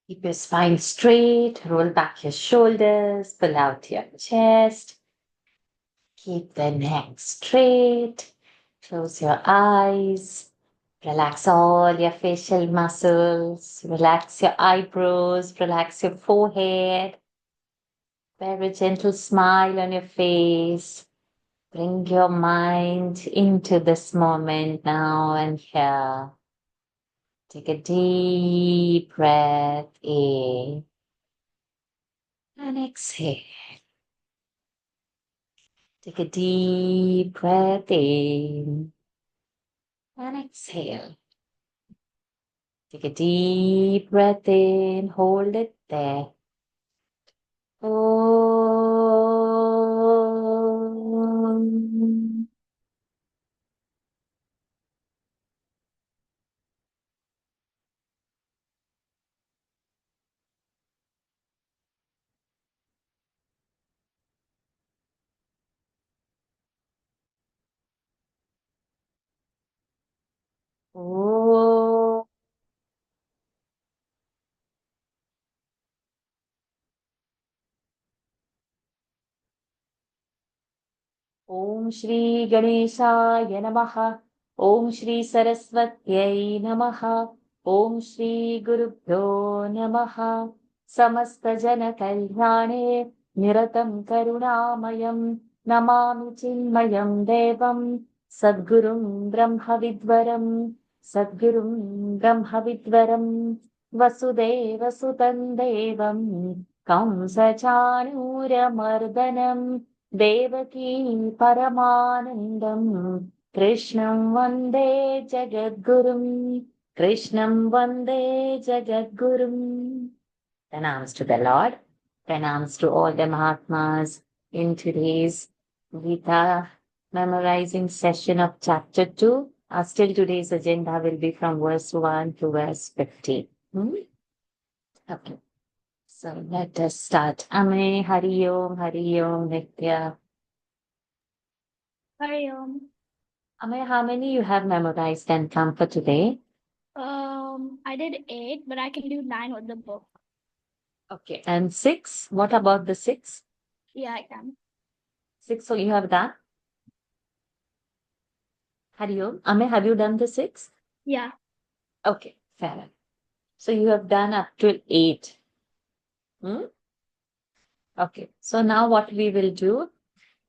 Keep your spine straight, roll back your shoulders, pull out your chest. Keep the neck straight. Close your eyes. Relax all your facial muscles. Relax your eyebrows. Relax your forehead. Wear a gentle smile on your face. Bring your mind into this moment now and here. Take a deep breath in and exhale. Take a deep breath in and exhale. Take a deep breath in, hold it there. Om. Om. Om Shri Ganeshaya Namaha. Om Shri Saraswatyai Namaha. Om Shri Gurubhyo Namaha. Samasta Jana Kalyane Niratam Karunamayam Namami Chinmayam Devam Sadgurum Brahma Vidvaram Sadgurum Brahma Vidvaram Vasudeva Sutan Devam Kamsa Chanura Mardanam Devaki Paramanandam Krishnam Vande Jagadgurum Krishnam Vande Jagadgurum. Pranams to the Lord. Pranams to all the Mahatmas in today's Gita memorizing session of chapter 2. Still today's agenda will be from verse 1 to verse 15. Okay. So let us start. Ame Hari Om Nitya. Hari Om. Ame, how many you have memorized and come for today? I did 8, but I can do 9 with the book. Okay. And 6? What about the 6? Yeah, I can. 6, so you have done? Hari Om. Ame, have you done the 6? Yeah. Okay, fair enough. So you have done up to 8. Okay. So now what we will do,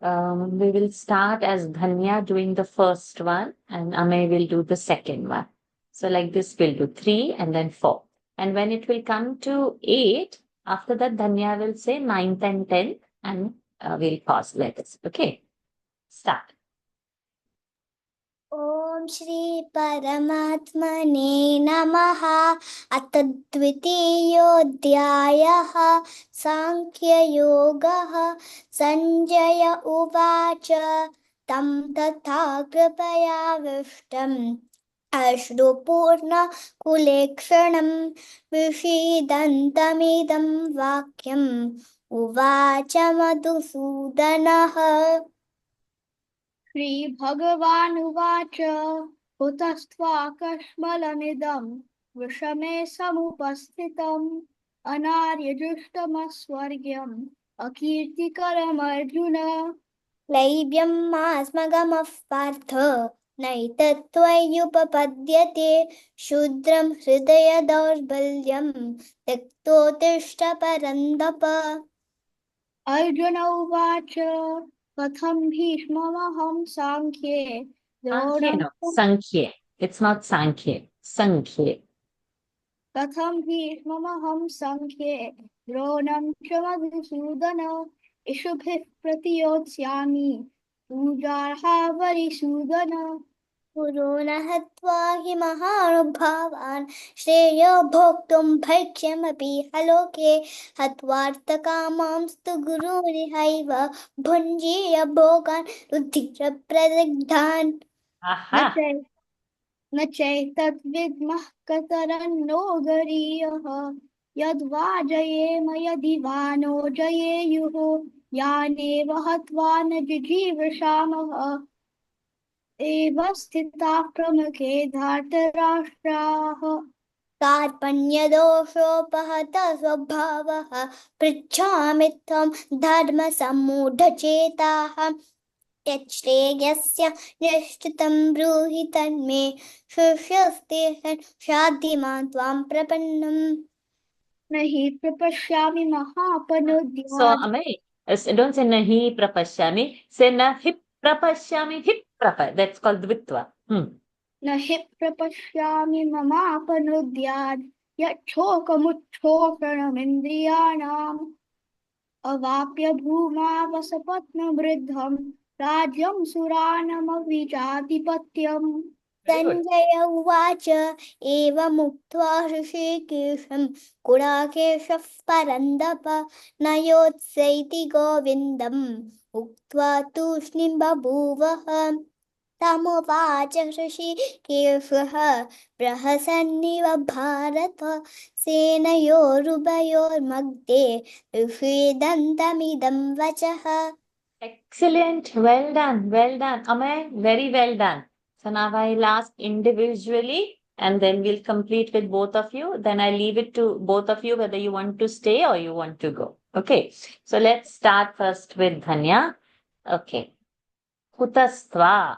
we will start as Dhanya doing the first one and Ame will do the second one. So like this, we'll do 3 and then 4. And when it will come to 8, after that Dhanya will say 9th and 10th and we'll pause like this. Okay. Start. ॐ श्री परमात्मने नमः। अथ द्वितीयोऽध्यायः साङ्ख्ययोगः। सञ्जय उवाच तं तथा कृपयाविष्टम् अश्रुपूर्णकुलेक्षणं विषीदन्तमिदं वाक्यम् उवाच मधुसूदनः। श्रीभगवानुवाच कुतस्त्वाकश्मलमिदं विषमे समुपस्थितम् अनार्यजुष्टमस्वर्ग्यम् अकीर्तिकरमर्जुन। क्लैब्यं मास्मगमः पार्थ नैतत्त्वय्युपपद्यते। शूद्रं हृदय दौर्बल्यं त्यक्तोत्तिष्ठ परन्दप। अर्जुन उवाच कथं भीष्ममहं साङ्ख्ये Sankhya, द्रोणं no. Sankhya. It's not Sankhya. Sankhya. कथं भीष्ममहं सङ्ख्ये द्रोणं च मधुसूदन इषुभिः प्रतियोत्स्यामि पूजार्हावरिसूदन। पुरो न हत्वा हि महानुभावान् श्रेयो भोक्तुं भैक्ष्यमपि हलोके। हत्वार्थकामांस्तु गुरुरिहैव भुञ्जीय भोगान् रुधिरप्रदग्धान्। न Aha. न चैतद्विद्मः कतरन्नो गरीयः यद्वा जयेम यदि वा नो जयेयुः यानेव हत्वा न जिजीविषामः एव स्थिताः प्रमुखे धार्तराष्ट्राः। कार्पण्यदोषोपहत स्वभावः पृच्छामि त्वं धर्मसम्मूढचेताः यच्छ्रेयस्य निश्चितं ब्रूहि तन्मे शिष्यस्तेऽहं शाधिमान् त्वां प्रपन्नम् न हि प्रपश्यामि So, महापनुद्यात् Amay, don't say nahi prapashyami. Say na hip prapashyami, hip prapa. That's called dvitva. न हि प्रपश्यामि ममापनुद्यात् यच्छोकमुच्छोषणमिन्द्रियाणाम् अवाप्य भूमावसपत्नवृद्धं राज्यं सुरानमविजाधिपत्यम्। Very good. संजय उवाच एवमुक्त्वा ऋषिकेशं गुडाकेशः परन्दप न योत्स्यैति गोविन्दम् उक्त्वा तूष्णीं बभूवः तमुवाच ऋषिकेशः प्रहसन्निव भारत सेनयोरुभयोर्मध्ये विषीदन्तमिदं वचः Excellent. Well done. Well done. Amay, very well done. So now I'll ask individually and then we'll complete with both of you. Then I leave it to both of you whether you want to stay or you want to go. Okay. So let's start first with Dhanya. Okay. Kutastva.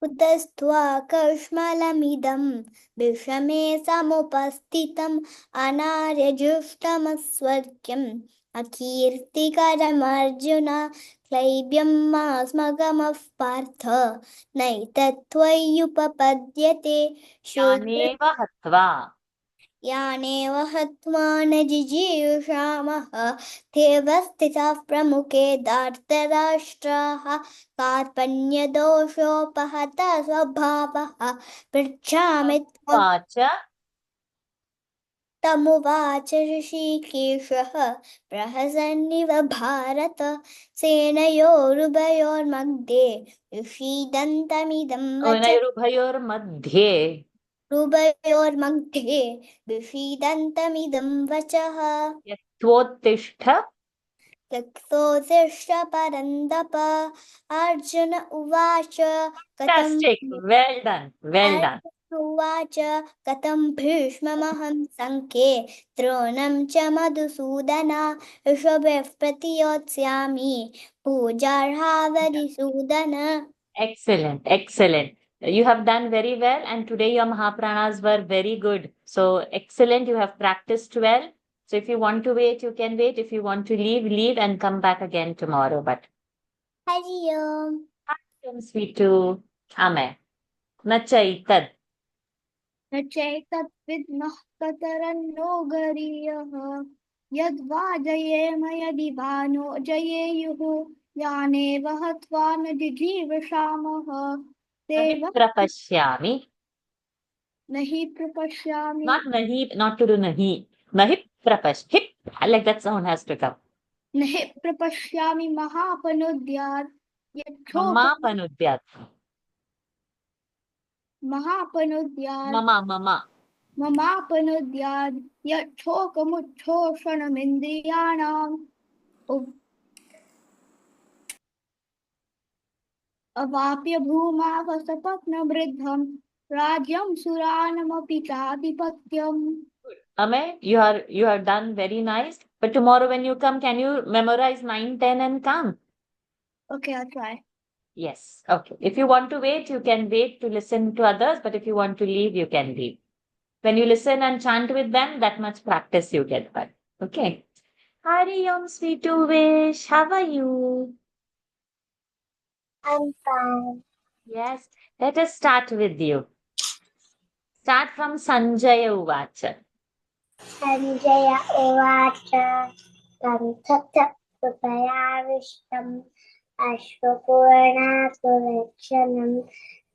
कुतस्त्वा कर्ष्मलमिदं विषमे समुपस्थितम् अनार्यजुष्टमस्वर्ग्यम् अकीर्तिकरमर्जुन क्लैब्यं मास्मगमः पार्थ नैतत्त्वय्युपपद्यते Shudra Yaneva hatva. यानेव हत्वा न जिजीविषामः देवस्थिताः प्रमुखे धार्तराष्ट्राः कार्पण्यदोषोपहत स्वभावः पृच्छामि त्वं Vacha. तमुवाच ऋषिकेशः प्रहसन्निव भारत सेनयोरुभयोर्मध्ये विषीदन्तमिदं वच Unayurubhayor madhye. रुभयोर्मध्ये विषीदन्तमिदं वचः Yatvottishtha. यत्सोऽतिष्ठ परन्दप अर्जुन उवाच Fantastic. Well done. Well done. Arjuna उवाच कथं भीष्ममहं सङ्ख्ये द्रोणं च मधुसूदन ऋषभः प्रतियोत्स्यामि पूजार्हावरिसूदन Excellent. Excellent. You have done very well, and today your Mahapranas were very good. So, excellent. You have practiced well. So, if you want to wait, you can wait. If you want to leave, leave and come back again tomorrow. But, Hari Om sweet to Ame. Nachaitad. न चैतद्विद्मः कतरन्नो गरीयः यद्वा जयेम यदि भानो जयेयुः यानेव हत्वा न जिजीविषामः देव Prapashyami. न हि प्रपश्यामि Not nahi, not to do nahi. Nahi prapash. Hip. I like that sound has to come. न हि प्रपश्यामि महापनुद्यात् Mama panudyat. महापनुद्यात् Mama. ममापनुद्यात् यच्छोकमुच्छोषणमिन्द्रियाणाम् अवाप्य भूमावसपत्नवृद्धं राज्यं सुरानमपि चाधिपत्यम्। Ame, you are done very nice. But tomorrow when you come, can you memorize 9, 10 and come? Okay, I'll try. Yes. Okay. If you want to wait, you can wait to listen to others. But if you want to leave, you can leave. When you listen and chant with them, that much practice you get back. Okay. Hari Om, sweet to wish. How are you? I'm fine. Yes. Let us start with you. Start from Sanjaya Uvacha. Sanjaya उवाच तं तत्र कृपयाविष्टम् अश्वपूर्णासुरक्षणं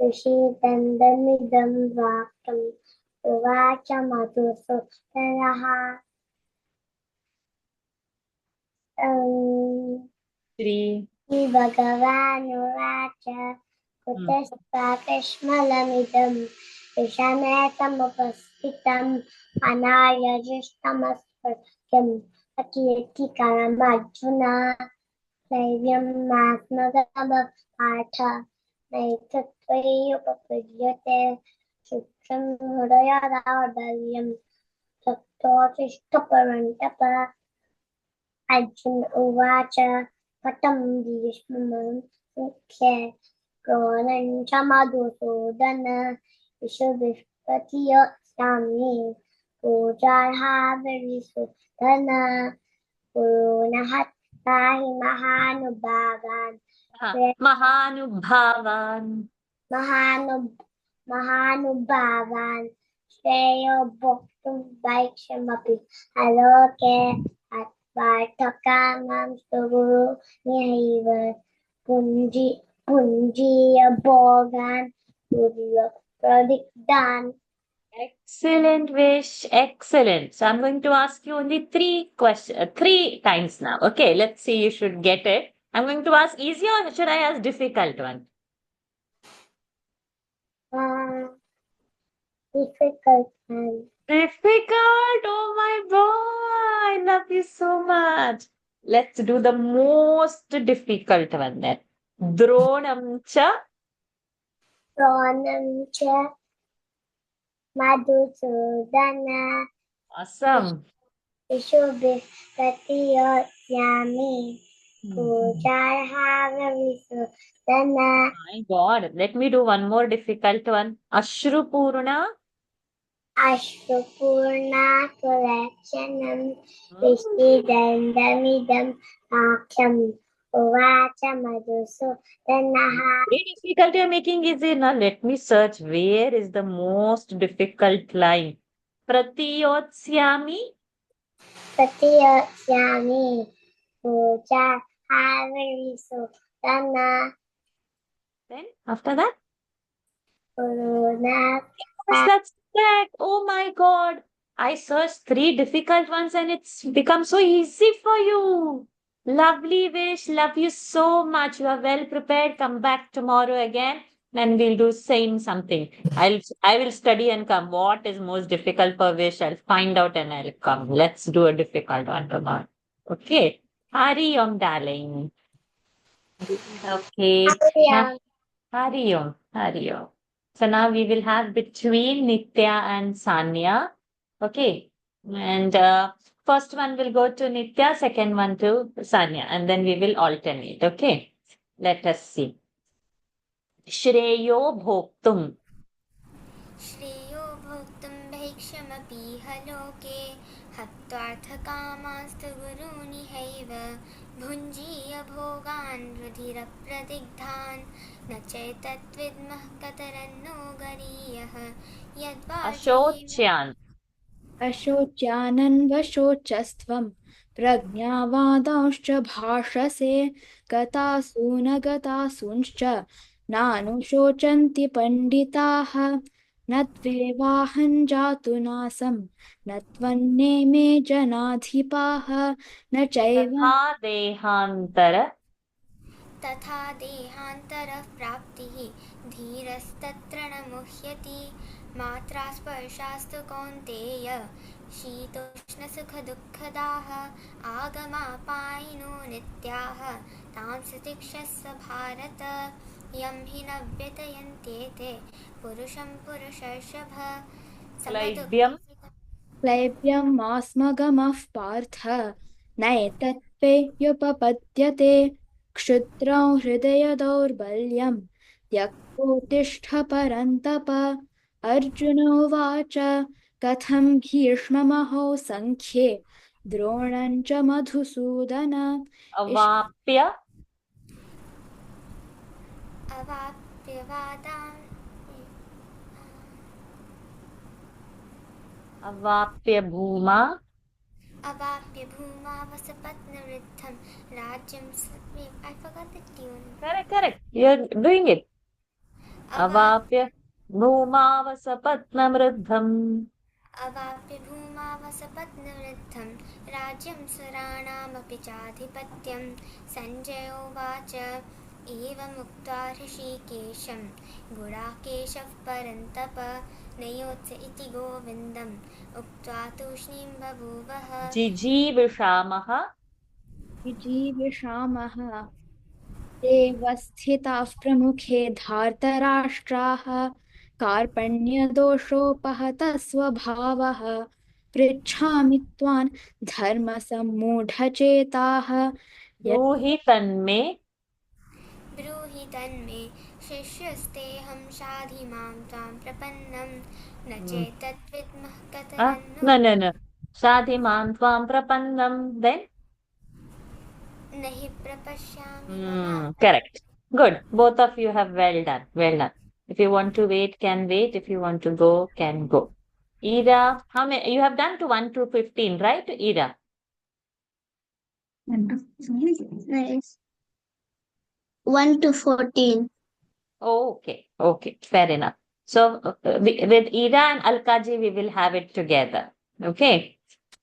ऋषिदन्दमिदं वाक्यम् उवाच मधुसूदनः श्रीभगवानुवाच कुतस्त्वाकश्मलमिदं विषमे समुपस्थितम् अनार्यजुष्टमस्वर्ग्यम् अकीर्तिकरमर्जुन धैर्यं मास्मगमः पाठ नैतत्त्वय्युपपद्यते दक्षं हृदयदार्ढल्यं तप्तोतिष्ठपरन्तप। अर्जुन उवाच कथं भीष्मं मुख्ये द्रोणं च मधुसूदन इषुभिः प्रतियोत्स्यामि पूजार्हावरिसूदन पुनः पाहि महानुभावान् महानुभावान् महानुभावान् श्रेयो भोक्तुं वैक्षमपि आलोके अत्वार्थकामां सुगुरुर्यैव पुञ्जीय भोगान् प्रदिग्धान्. Excellent, Vish. Excellent. So I'm going to ask you only three times now. Okay, let's see. You should get it. I'm going to ask easy or should I ask difficult one? Difficult and Difficult. Oh my boy. I love you so much. Let's do the most difficult one then. Dronam cha. द्रोणं च Madhusudan Awesome. इषुभिः प्रतियोत्स्यामि पूजार्हावरिसूदन. My God. Let me do one more difficult one. Ashrupurna. अश्रुपूर्णाकुलेक्षणं विष्टिदण्डमिदं आख्यम् उवाच मधुसूदनः. Very difficult you're making easy. Now let me search where is the most difficult line. Pratiyotsyami. प्रतियोत्स्यामि पूजार्हावरिसूदन Then after that, पुनः that's correct. Oh my God. I searched three difficult ones and it's become so easy for you. Lovely Wish. Love you so much. You are well prepared. Come back tomorrow again and we'll do same something. I will study and come. What is most difficult for Wish? I'll find out and I'll come. Let's do a difficult one tomorrow. Okay. Hari Om, darling. Okay. Now, Hari Om. Hari Om. So now we will have between Nitya and Sanya. Okay. And first one will go to Nitya, second one to Sanya, and then we will alternate. Okay. Let us see. Shreyo Bhoktum. श्रेयो भोक्तुं भैक्षमपीह लोके हत्वार्थकामास्तु गुरूनिहैव भुञ्जीय भोगान् रुधिरप्रदिग्धान् न चैतद्विद्मः कतरन्नो गरीयः यद्वा Ashocyan. अशोच्यानन्वशोचस्त्वं प्रज्ञावादांश्च भाषसे गतासु न गतासूंश्च नानुशोचन्ति पण्डिताः न त्वेवाहं जातु नासं न त्वन्नेमे जनाधिपाः न चैव Tatha Dehantara. तथा देहान्तरः प्राप्तिः धीरस्तत्र न मुह्यति मात्रा स्पर्शास्तु कौन्तेय शीतोष्णसुखदुःखदाः आगमापायिनो नित्याः तां तितिक्षस्व भारत यं हि न व्यतयन्त्येते पुरुषं पुरुषर्षभ Klaibyam. क्लैब्यमास्मगमः पार्थ नैतत्त्वेयुपपद्यते क्षुद्रं हृदयदौर्बल्यं त्यक्तोत्तिष्ठ परन्तप. अर्जुन उवाच कथं भीष्ममहो सङ्ख्ये द्रोणं च मधुसूदन Avapya. अवाप्यवादां Avapya Bhuma. अवाप्य भूमा वसपत्नवृद्धं राज्यं I forgot the tune. Correct. You're doing it. Avapya Bhumavasapatnamruddham. अवाप्य भूमा वसपत्नवृद्धं राज्यं सुराणामपि चाधिपत्यं सञ्जय उवाच एवमुक्त्वा ऋषिकेशं गुडाकेशः परन्तप नयोत्स इति गोविन्दम् उक्त्वा तूष्णीं बभूवः Jijivishamaha. विजीविषामः ते वस्थिताः प्रमुखे धार्तराष्ट्राः कार्पण्यदोषोपहतः स्वभावः पृच्छामि त्वां धर्मसम्मूढचेताः ब्रूहि तन्मे ब्रूहि तन्मे शिष्यस्तेऽहं शाधि मां त्वां प्रपन्नं न चेतद्विद्मः कतरन्नो no. Shadhi mam tvam prapannam. Then? न हि प्रपश्यामि ममापि Correct. Good. Both of you have well done. Well done. If you want to wait, can wait. If you want to go, can go. Ira, how many? You have done to 1 to 15, right, Ira? Nice. 1 to 14. Okay. Okay. Fair enough. So with Ira and Alkaji, we will have it together. Okay.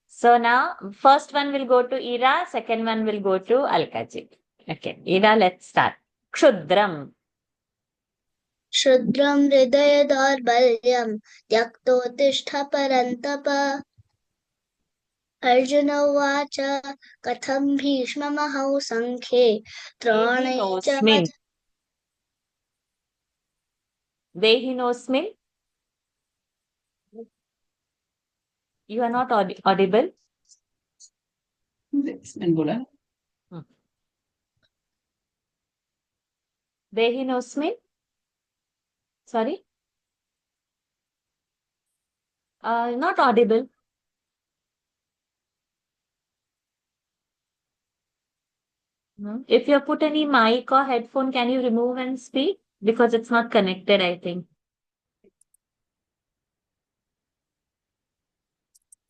So now, first one will go to Ira, second one will go to Alkaji. Okay. Ira, let's start. Kshudram. क्षुद्रं हृदय दौर्बल्यं त्यक्तोत्तिष्ठ परन्तप अर्जुन उवाच कथं भीष्ममहौ सङ्ख्ये द्रोणै च Dehinosmin. You are not audible. Dehinosmin. Sorry. Not audible. No. If you have put any mic or headphone, can you remove and speak? Because it's not connected, I think.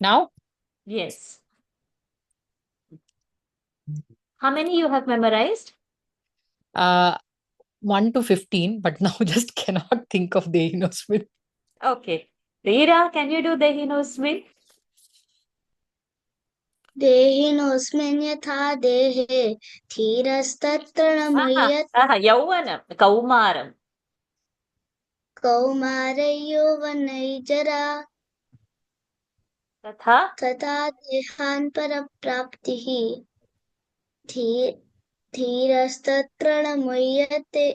Now? Yes. How many you have memorized? 1 to 15, but now just cannot think of the Dehinosmin. Okay. Ira, can you do Dehinosmin? देहिनोऽस्मिन् यथा देहे धीरस्तत्र न मुह्यते Yauvanam, Kaumaram. कौमारे यौवनैर्जरा Tatha. तथा देहान् परप्राप्तिः धीरस्तत्र न मुह्यते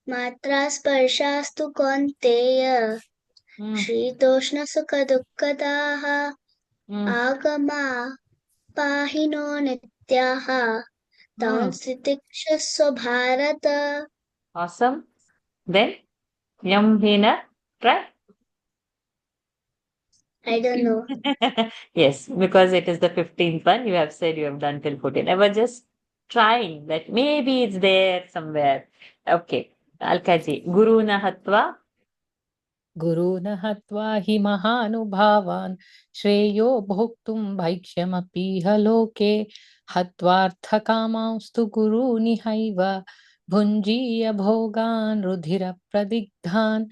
मात्रा स्पर्शास्तु कौन्तेय शीतोष्णसुखदुःखदाः आगमा पाहिनो नित्याः तान् तितिक्षस्व Bharata. Awesome. Then, Yamhina, try. I don't know. Yes, because it is the 15th one. You have said you have done till 14. I was just trying that maybe it's there somewhere. Okay. Alkaji. Guru Nahatva. गुरून् हत्वा हि महानुभावान् श्रेयो भोक्तुं भैक्ष्यमपीह लोके हत्वार्थकामांस्तु गुरूनिहैव भुञ्जीय भोगान् रुधिरप्रदिग्धान्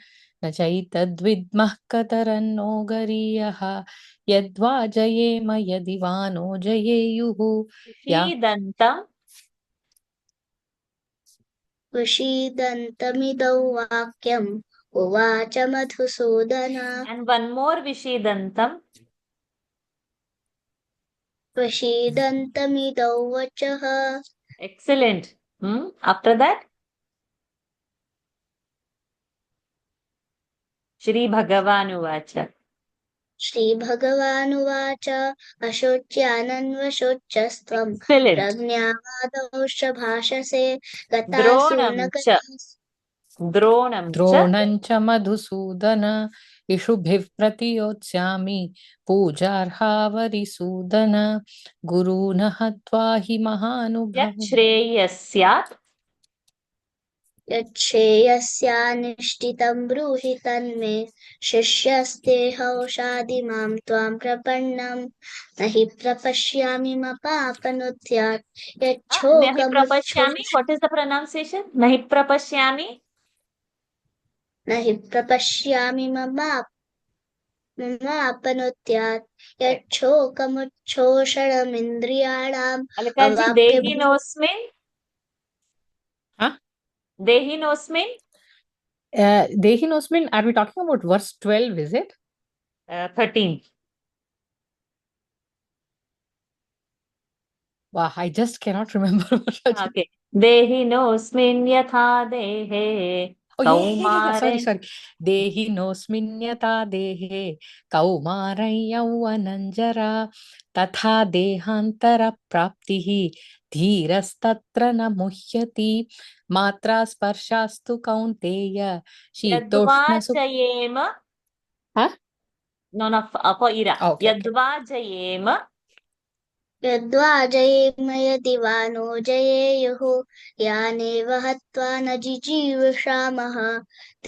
न चैतद्विद्मः कतरन्नो गरीयः यद्वा जयेम यदि वा नो जयेयुः Shidantam. विषीदन्तमिदौ वाक्यम् उवाच Madhusudan. And one more Vishidantam. विषीदन्तमिदौ वचः. Excellent. After that? Shri Bhagavanuvacha. श्रीभगवानुवाच अशोच्यानन्वशोच्यस्त्वं प्रज्ञावादौश्च भाषसे गतासु न द्रोणं च मधुसूदन इषुभिः प्रतियोत्स्यामि पूजार्हावरिसूदन गुरून् हत्वा हि महानुभावान् श्रेयस्यात् यच्छ्रेयस्यानिष्टितं ब्रूहि तन्मे शिष्यस्तेऽहौषादि मां त्वां प्रपन्नं न हि प्रपश्यामि मपापनुद्यात् Prapashyami. What is the pronunciation? Nahi prapashyami. न हि प्रपश्यामि ममापनुद्यात् यच्छोकमुच्छोषणमिन्द्रियाणाम् Alkaji, Dehinosmin. Dehinosmin. Dehinosmin, are we talking about verse 12, is it? 13. Wow, I just cannot remember. Okay. Dehinosmin yatha dehe Oh, yeah. Sorry, Kaumaren. sorry. देहिनोऽस्मिन्यथा देहे कौमारं यौवनञ्जरा तथा देहान्तरप्राप्तिः धीरस्तत्र न मुह्यति मात्रा स्पर्शास्तु Kaunteya शीतोष्णसुख Yadvajayem. Huh? No, no, for ira. Okay. Yadvajayem. यद्वा जयेम यदि वा नो जयेयुः यानेव हत्वा न जिजीविषामः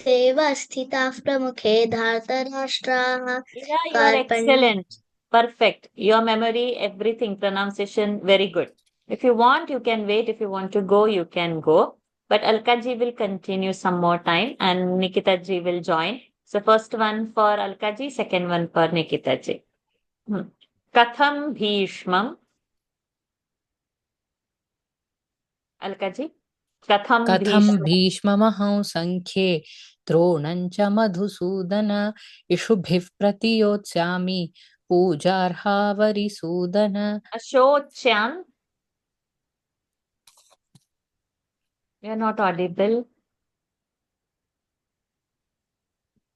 तेव स्थिताः प्रमुखे धार्तराष्ट्राः Ira, you are excellent. Perfect. Your memory, everything, pronunciation, very good. If you want, you can wait. If you want to go, you can go. But Alka ji will continue some more time and Nikita ji will join. So first one for Alka ji, second one for Nikita ji. Katham Bhishmam. Alka ji. Katham कथं Bhishmam. भीष्ममहं सङ्ख्ये द्रोणं च मधुसूदन इषुभिः प्रतियोत्स्यामि पूजार्हावरिसूदन Ashochyam. You are not audible.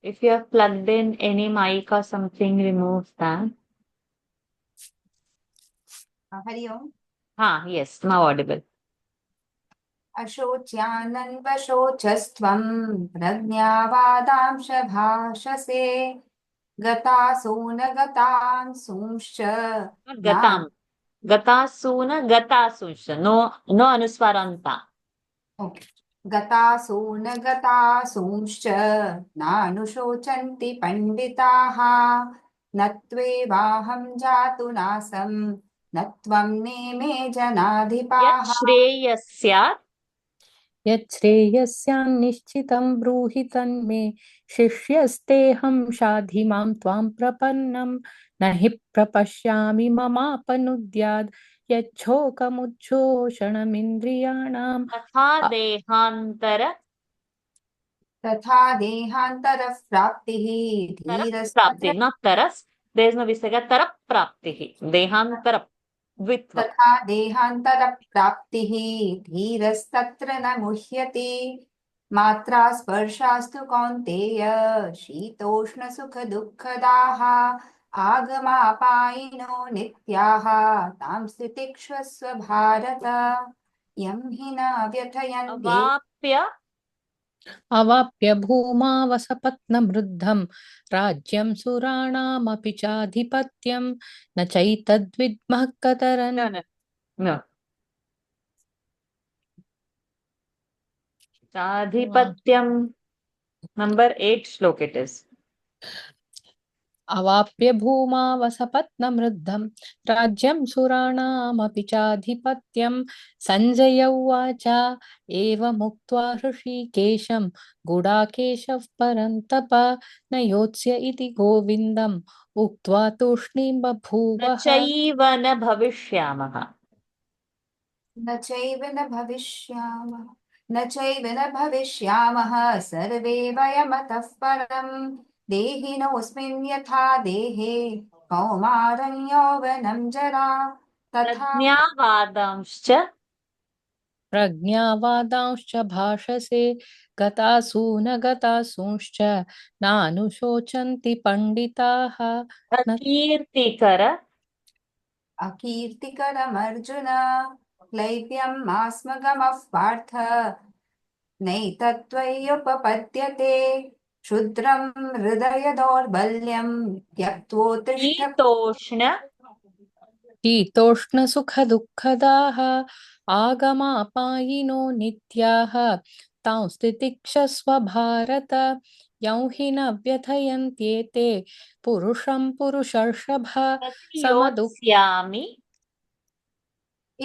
If you have plugged in any mic or something, remove that. Hari Om Yes, now audible. अशोच्यानन्वशोचस्त्वं प्रज्ञावादांश भाषसे गतासो न गतांसूंश्च Not gatam. Gatasuna, gatasusha. No, no anuswaranta. Okay गतासो न गतासूंश्च नानुशोचन्ति पण्डिताः न त्वेवाहं जातु नासं न त्वं नेमे Yat जनाधिपाः shreyasyat. यच्छ्रेयस्यान्निश्चितं ब्रूहि तन्मे शिष्यस्तेऽहं शाधि मां त्वां प्रपन्नं न हि प्रपश्यामि ममापनुद्याद् यच्छोकमुच्छोषणमिन्द्रियाणां Tatha dehantara. तथा देहान्तरः प्राप्तिः Tarap धीरस्तत्र prapti. Not taras. There is no visarga. Tarap prapti. Dehantara. Dvitva. तथा देहान्तरप्राप्तिः धीरस्तत्र न मुह्यति मात्रा स्पर्शास्तु कौन्तेय शीतोष्णसुखदुःखदाः आगमापायिनो नित्याः तां स्थितिक्षस्व भारत यं हि न व्यथयन्ते Avapya. अवाप्य भूमा वसपत्नमृद्धं राज्यं सुराणामपि चाधिपत्यं न चैतद्विद्मः कतरन् No, no, no. Adhipatyam. Number 8 slok it is. अवाप्य भूमा वसपत्नमृद्धं राज्यं सुराणामपि चाधिपत्यं सञ्जय उवाच एवमुक्त्वा हृषीकेशं गुडाकेशः परन्तप न योत्स्य इति गोविन्दम् उक्त्वा तूष्णीं न बभूवः चैव न भविष्यामः. न चैव न भविष्यामः न चैव न भविष्यामः सर्वे वयमतः परम् देहिनोऽस्मिन् यथा देहे कौमारं यौवनं जरा तथा प्रज्ञावादांश्च. प्रज्ञावादांश्च भाषसे गतासु न गतासूंश्च नानुशोचन्ति पण्डिताः न अकीर्तिकर. अकीर्तिकरमर्जुन क्लैप्यं मास्मगमः पार्थ नैतत्त्वय्युपपद्यते क्षुद्रं हृदय दौर्बल्यं त्यक्त्वोत्तिष्ठ शीतोष्ण. शीतोष्णसुखदुःखदाः आगमापायिनो नित्याः तां स्थितिक्षस्व भारत यं हि न व्यथयन्त्येते पुरुषं पुरुषर्षभ समदुःख प्रतियोत्स्यामि.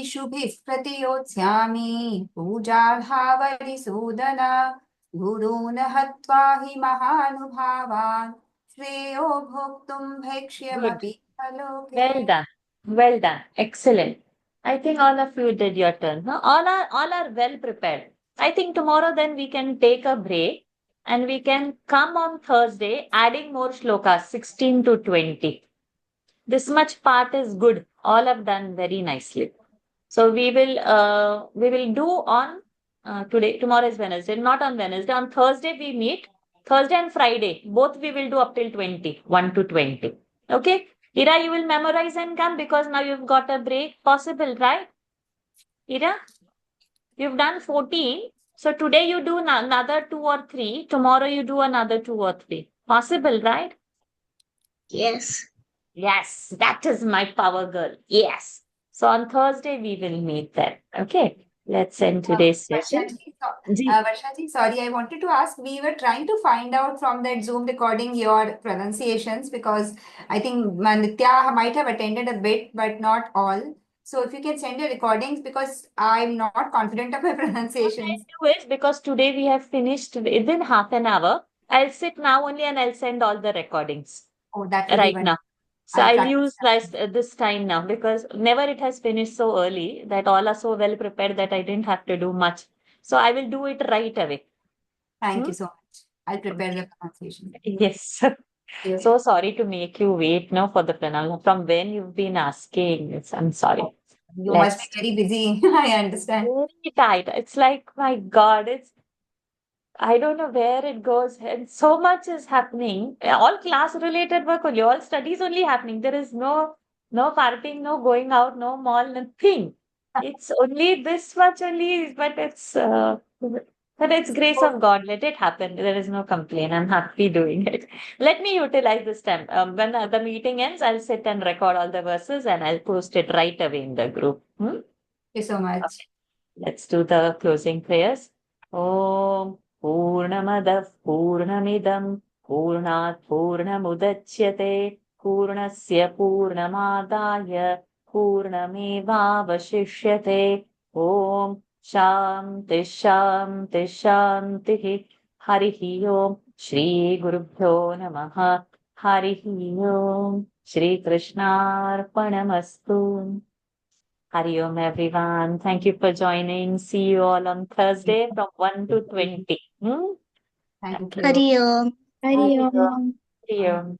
इषुभिः प्रतियोत्स्यामि पूजार्हावरिसूदन गुरून् हत्वा हि महानुभावान् श्रेयो भोक्तुं Good. भैक्ष्यमपि लोके Well done. Well done. Excellent. I think all of you did your turn. No? All are well prepared. I think tomorrow then we can take a break and we can come on Thursday adding more shlokas 16 to 20. This much part is good. All have done very nicely. So we will do on Tomorrow is Wednesday, not on Wednesday. On Thursday we meet. Thursday and Friday, both we will do up till 20, 1 to 20. Okay? Ira, you will memorize and come because now you've got a break. Possible, right? Ira, you've done 14. So today you do another 2 or 3. Tomorrow you do another 2 or 3. Possible, right? Yes. Yes, that is my power girl. Yes. So on Thursday we will meet then. Okay. Let's end today's session. Varshaji, sorry, I wanted to ask, we were trying to find out from that Zoom recording your pronunciations because I think Nitya might have attended a bit, but not all. So if you can send your recordings because I'm not confident of my What I'll pronunciations. do is because today we have finished within half an hour, I'll sit now only and I'll send all the recordings Oh, that will be right wonderful. now. So I'll I'll practice use that. this time now because never it has finished so early that all are so well prepared that I didn't have to do much. So I will do it right away. Thank Hmm? you so much. I'll prepare the pronunciation. Yes. Yeah. So sorry to make you wait now for the pronunciation. From when you've been asking, I'm sorry. You must be Let's very busy. I understand. very tight. It's like, my God, I don't know where it goes. And so much is happening. All class related work only, all studies only happening. There is no partying, no going out, no mall, nothing. It's only this much only, but it's grace of God. Let it happen. There is no complaint. I'm happy doing it. Let me utilize this time. When the meeting ends, I'll sit and record all the verses and I'll post it right away in the group. Thank you so much. Okay. Let's do the closing prayers. Om Purnamadah Purnamidam Purnat Purnamudachyate Purnasya Purnamadaya Purnamevavashishyate Om Shanti Shanti Shanti Harihi Om Shri Gurubhyo Namaha Harihi Om Shri Krishnarpanamastu. Hari Om, everyone. Thank you for joining. See you all on Thursday from 1 to 20. Thank you. Hari Om. Hari Hari Om. Om. Hari Om.